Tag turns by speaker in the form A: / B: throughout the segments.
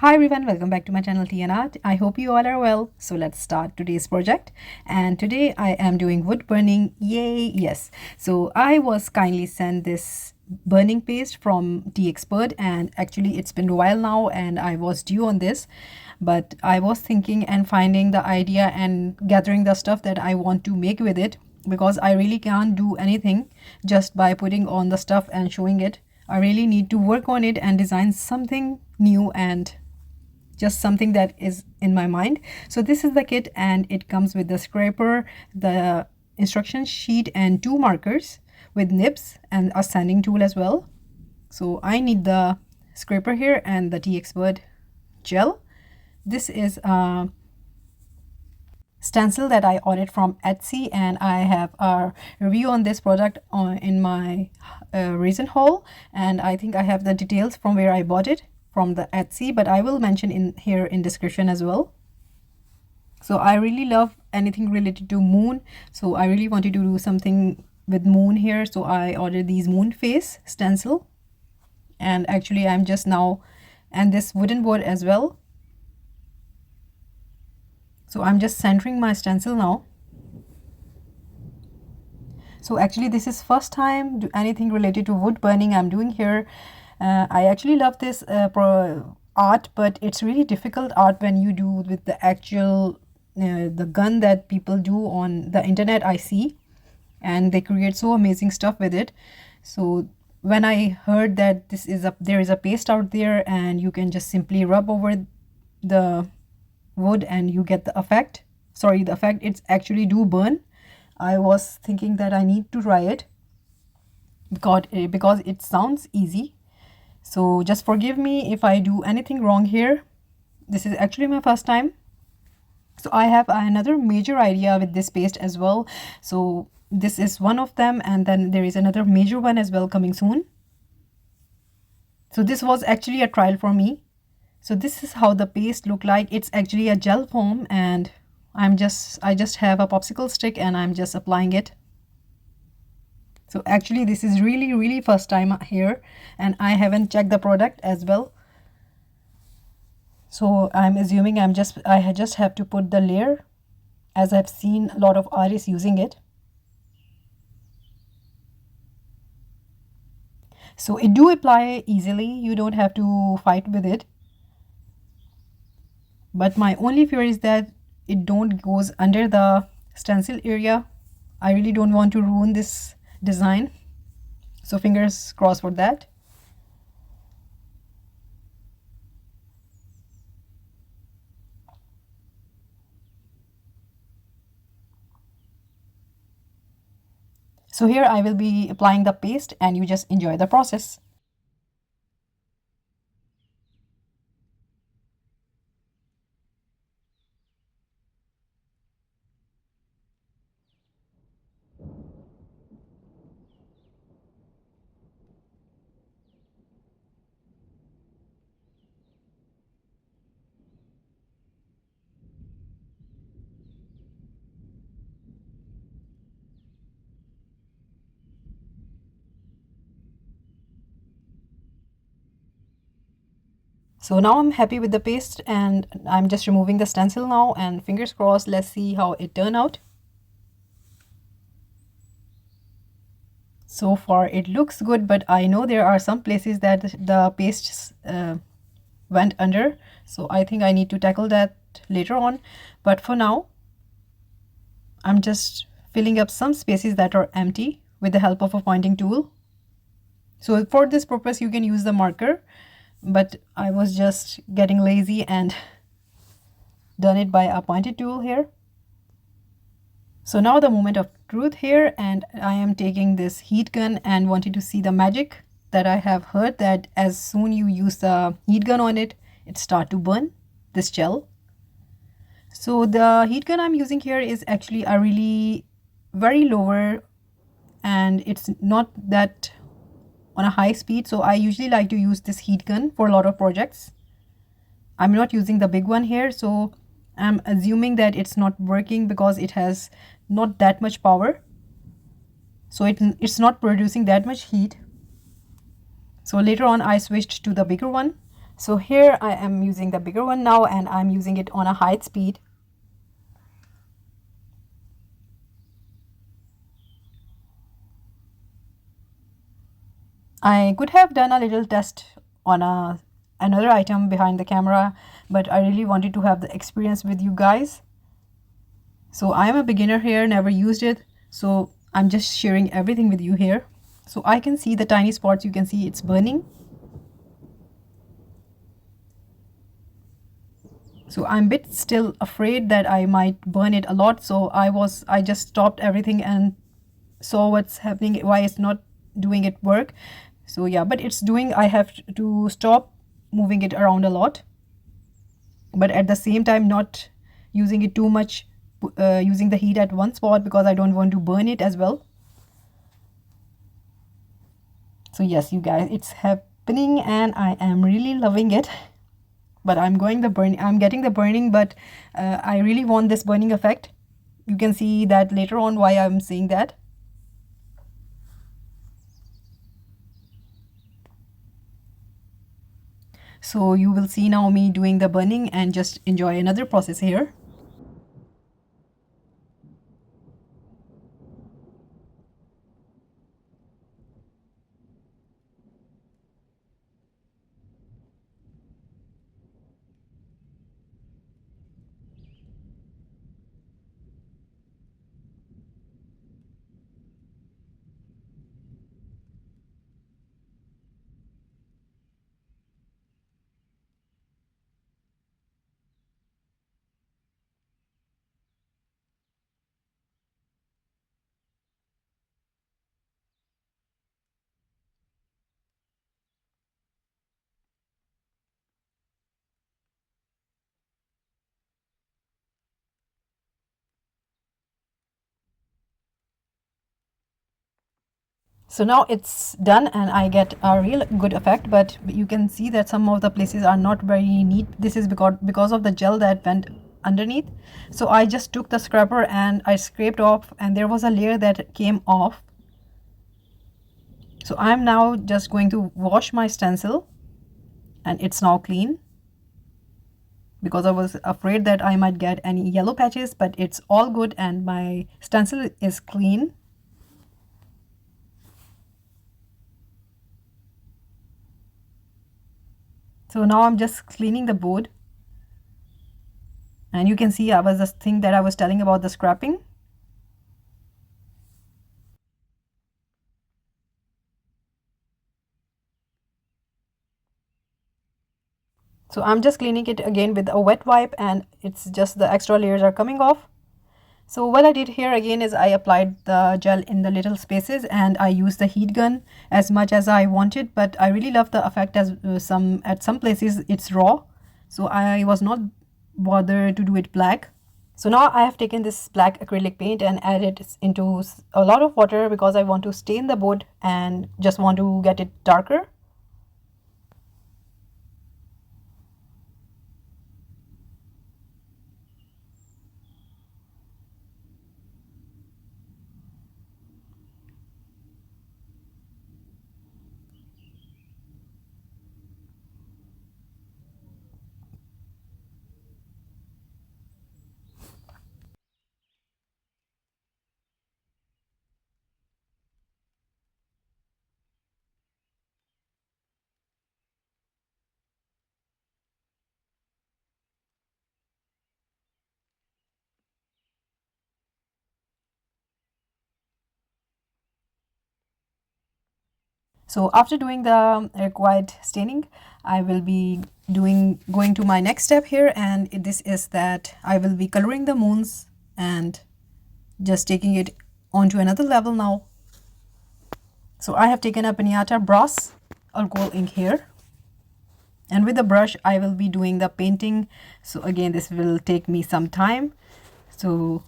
A: Hi everyone, welcome back to my channel Tea and Art. I hope you all are well. So let's start today's project. And today I am doing wood burning. Yay, yes. So I was kindly sent this burning paste from Teexpert, and actually it's been a while now and I was due on this. But I was thinking and finding the idea and gathering the stuff that I want to make with it, because I really can't do anything just by putting on the stuff and showing it. I really need to work on it and design something new and just something that is in my mind. So this is the kit, and it comes with the scraper, the instruction sheet, and two markers with nibs and a sanding tool as well. So I need the scraper here and the Teexpert gel. This is a stencil that I ordered from Etsy, and I have a review on this product in my resin haul, and I think I have the details from where I bought it from the Etsy, but I will mention in here in description as well. So I really love anything related to moon, so I really wanted to do something with moon here, so I ordered these moon face stencil. And actually I'm just now, and this wooden board as well. So I'm just centering my stencil now. So actually this is first time anything related to wood burning I'm doing here. I actually love this art, but it's really difficult art when you do with the actual the gun that people do on the internet I see, and they create so amazing stuff with it. So when I heard that there is a paste out there and you can just simply rub over the wood and you get the effect. Sorry, the effect it's actually do burn. I was thinking that I need to try it because it sounds easy. So just forgive me if I do anything wrong here. This is actually my first time. So I have another major idea with this paste as well. So this is one of them, and then there is another major one as well coming soon. So this was actually a trial for me. So this is how the paste look like. It's actually a gel foam, and I just have a popsicle stick and I'm just applying it. So actually this is really first time here, and I haven't checked the product as well. So I'm assuming I just have to put the layer, as I've seen a lot of artists using it. So it do apply easily, you don't have to fight with it. But my only fear is that it don't goes under the stencil area. I really don't want to ruin this design, so fingers crossed for that. So here I will be applying the paste, and you just enjoy the process. So now I'm happy with the paste, and I'm just removing the stencil now, and fingers crossed, let's see how it turned out. So far it looks good, but I know there are some places that the paste went under, so I think I need to tackle that later on. But for now I'm just filling up some spaces that are empty with the help of a pointing tool. So for this purpose you can use the marker, but I was just getting lazy and done it by a pointed tool here. So now the moment of truth here, and I am taking this heat gun and wanted to see the magic that I have heard, that as soon you use the heat gun on it, it start to burn this gel. So the heat gun I'm using here is actually a really very lower, and it's not that on a high speed. So I usually like to use this heat gun for a lot of projects. I'm not using the big one here, so I'm assuming that it's not working because it has not that much power. So it's not producing that much heat. So later on I switched to the bigger one, So here I am using the bigger one now, and I'm using it on a high speed. I could have done a little test on another item behind the camera, but I really wanted to have the experience with you guys. So I am a beginner here, never used it, so I'm just sharing everything with you here. So I can see the tiny spots, you can see it's burning. So I'm a bit still afraid that I might burn it a lot, so I just stopped everything and saw what's happening, why it's not doing it work. So yeah, but it's doing. I have to stop moving it around a lot, but at the same time not using it too much, using the heat at one spot, because I don't want to burn it as well. So yes, you guys, it's happening and I am really loving it. But I'm getting the burning, but I really want this burning effect. You can see that later on why I'm saying that. So you will see now me doing the burning and just enjoy another process here. So now it's done and I get a real good effect, but you can see that some of the places are not very neat. This is because of the gel that went underneath. So I just took the scrubber and I scraped off, and there was a layer that came off. So I'm now just going to wash my stencil, and it's now clean, because I was afraid that I might get any yellow patches, but it's all good and my stencil is clean. So now I'm just cleaning the board, and you can see I was just thing that I was telling about the scrapping. So I'm just cleaning it again with a wet wipe, and it's just the extra layers are coming off. So what I did here again is I applied the gel in the little spaces, and I used the heat gun as much as I wanted, but I really love the effect as at some places it's raw. So I was not bothered to do it black. So now I have taken this black acrylic paint and added it into a lot of water, because I want to stain the board and just want to get it darker. So after doing the required staining, I will be going to my next step here, and this is that I will be coloring the moons and just taking it onto another level now. So I have taken a Pinata Brass alcohol ink here, and with the brush I will be doing the painting. So again, this will take me some time, so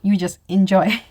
A: you just enjoy.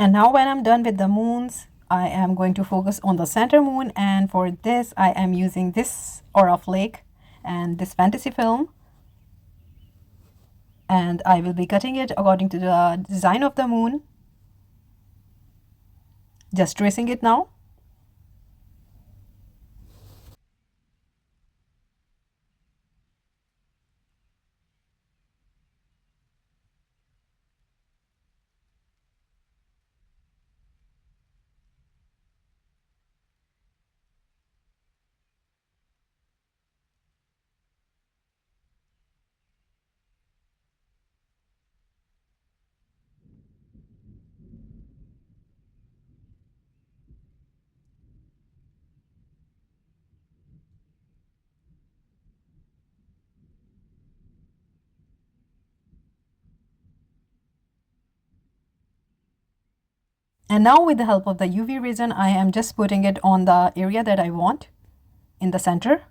A: And now when I'm done with the moons, I am going to focus on the center moon, and for this I am using this aura flake and this fantasy film, and I will be cutting it according to the design of the moon. Just tracing it now. And now with the help of the UV resin, I am just putting it on the area that I want in the center.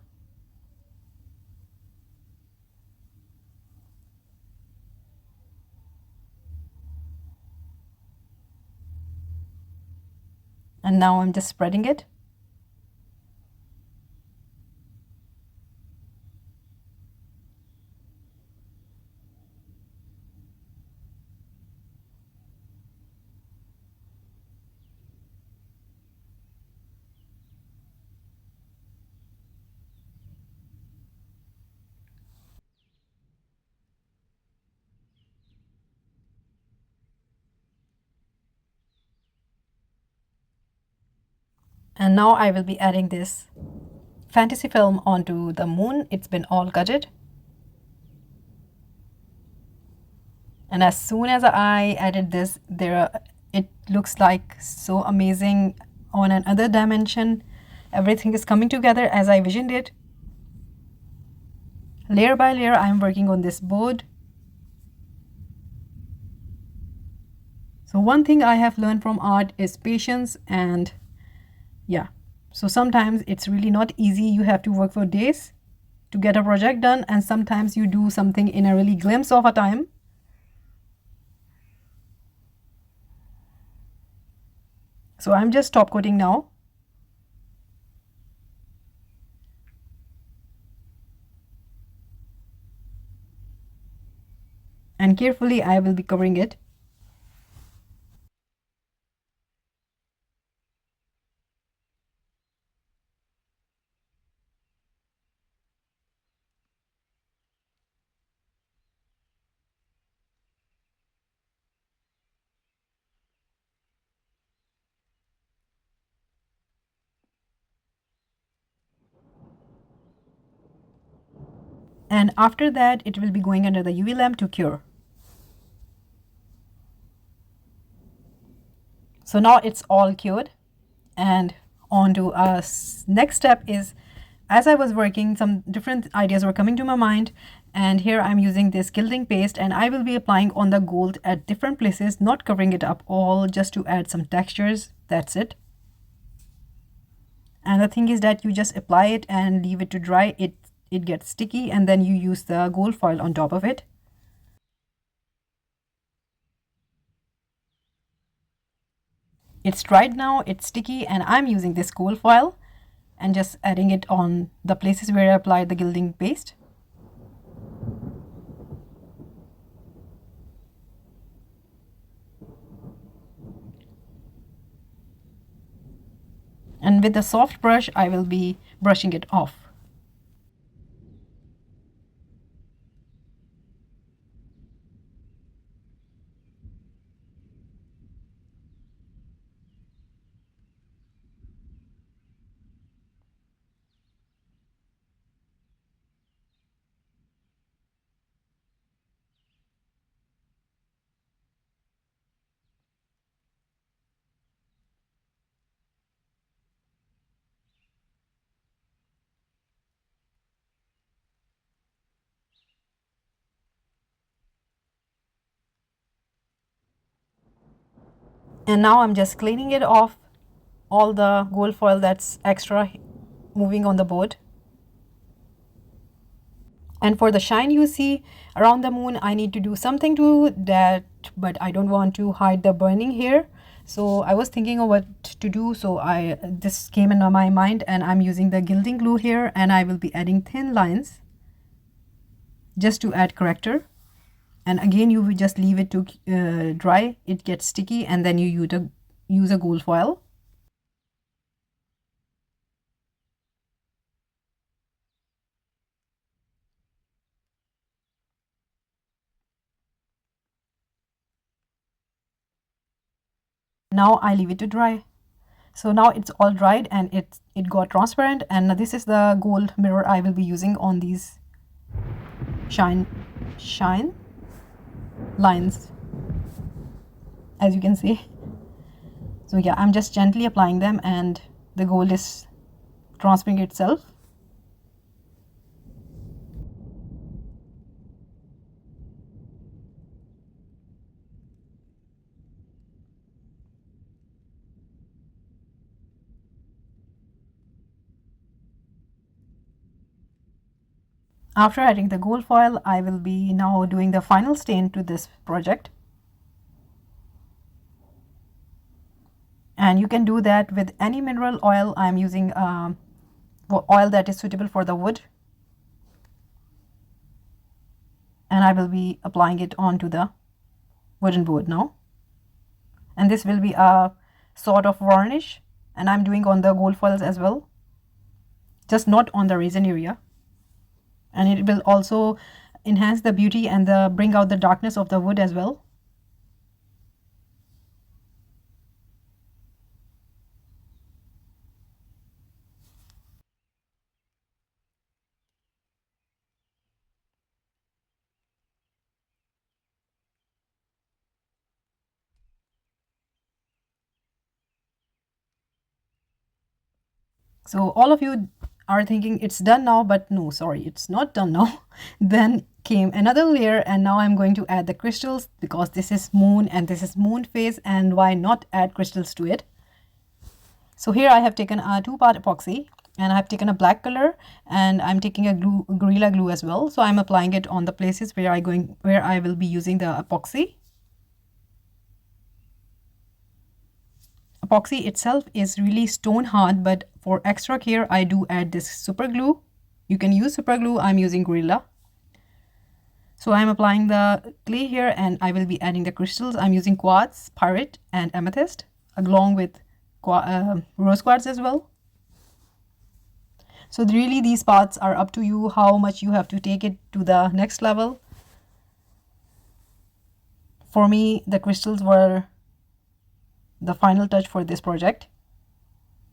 A: And now I'm just spreading it. And now I will be adding this fantasy film onto the moon. It's been all cutted. And as soon as I added this, it looks like so amazing on another dimension. Everything is coming together as I visioned it. Layer by layer, I am working on this board. So one thing I have learned from art is patience, and yeah, so sometimes it's really not easy. You have to work for days to get a project done, and sometimes you do something in a really glimpse of a time. So I'm just top coating now. And carefully I will be covering it. And after that, it will be going under the UV lamp to cure. So now it's all cured, and on to us. Next step is, as I was working, some different ideas were coming to my mind, and here I'm using this gilding paste, and I will be applying on the gold at different places, not covering it up all, just to add some textures. That's it. And the thing is that you just apply it and leave it to dry. It gets sticky, and then you use the gold foil on top of it. It's dried now, it's sticky, and I'm using this gold foil and just adding it on the places where I applied the gilding paste. And with the soft brush, I will be brushing it off. And now I'm just cleaning it off, all the gold foil that's extra moving on the board. And for the shine you see around the moon, I need to do something to that, but I don't want to hide the burning here. So I was thinking of what to do, so this came in my mind, and I'm using the gilding glue here, and I will be adding thin lines just to add character. And again, you will just leave it to dry. It gets sticky, and then you use a gold foil. Now I leave it to dry. So now it's all dried and it got transparent, and this is the gold mirror I will be using on these shine lines, as you can see. So yeah, I'm just gently applying them and the gold is transferring itself. After adding the gold foil, I will be now doing the final stain to this project. And you can do that with any mineral oil. I'm using oil that is suitable for the wood. And I will be applying it onto the wooden board now. And this will be a sort of varnish, and I'm doing on the gold foils as well, just not on the resin area. And it will also enhance the beauty and bring out the darkness of the wood as well. So all of you are thinking it's done now, but no, sorry, it's not done now. Then came another layer, and now I'm going to add the crystals, because this is moon and this is moon phase, and why not add crystals to it. So here I have taken a 2-part epoxy, and I have taken a black color, and I'm taking a Gorilla Glue as well. So I'm applying it on the places where I will be using the epoxy. Epoxy itself is really stone hard, but for extra care I do add this super glue. You can use super glue, I'm using Gorilla. So I'm applying the clay here, and I will be adding the crystals. I'm using quartz, pyrite and amethyst, along with rose quartz as well. So really these parts are up to you, how much you have to take it to the next level. For me, the crystals were the final touch for this project.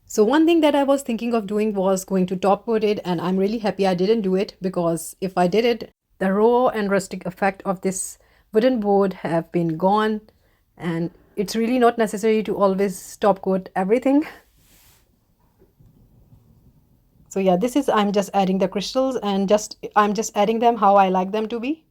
A: So one thing that I was thinking of doing was going to top coat it, and I'm really happy I didn't do it, because if I did it, the raw and rustic effect of this wooden board have been gone, and it's really not necessary to always top coat everything. So yeah, I'm just adding the crystals, and I'm just adding them how I like them to be.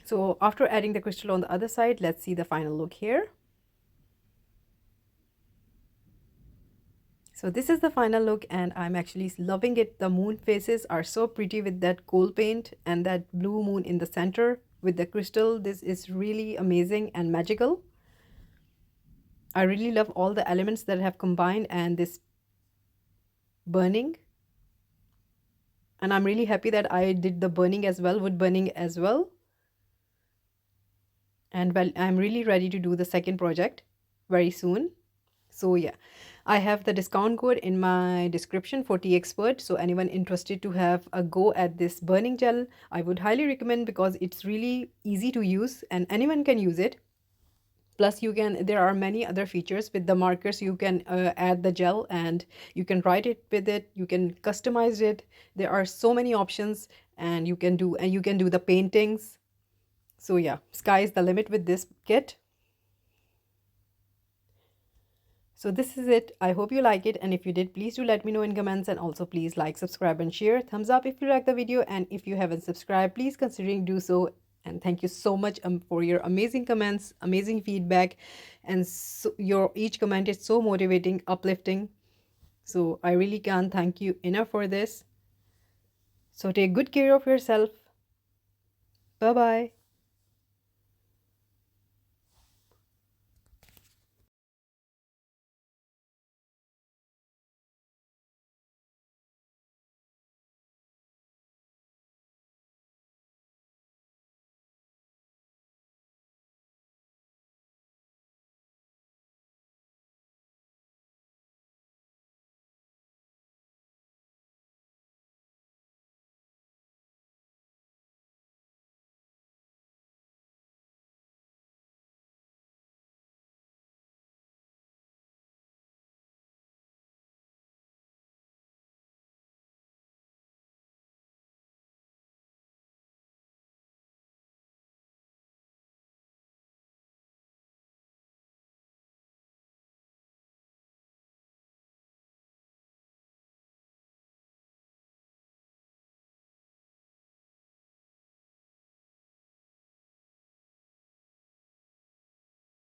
A: So after adding the crystal on the other side, let's see the final look here. So this is the final look, and I'm actually loving it. The moon faces are so pretty with that gold paint and that blue moon in the center with the crystal. This is really amazing and magical. I really love all the elements that have combined, and this burning. And I'm really happy that I did the burning as well, wood burning as well. and well, I'm really ready to do the second project very soon. So yeah, I have the discount code in my description for Teexpert. So anyone interested to have a go at this burning gel, I would highly recommend, because it's really easy to use and anyone can use it. Plus there are many other features with the markers. You can add the gel and you can write it with it, you can customize it. There are so many options, and you can do the paintings. So yeah, sky is the limit with this kit. So this is it. I hope you like it, and if you did, please do let me know in comments, and also please like, subscribe and share. Thumbs up if you like the video, and if you haven't subscribed, please consider do so. And thank you so much for your amazing comments, amazing feedback, and so your each comment is so motivating, uplifting. So I really can't thank you enough for this. So take good care of yourself. Bye bye.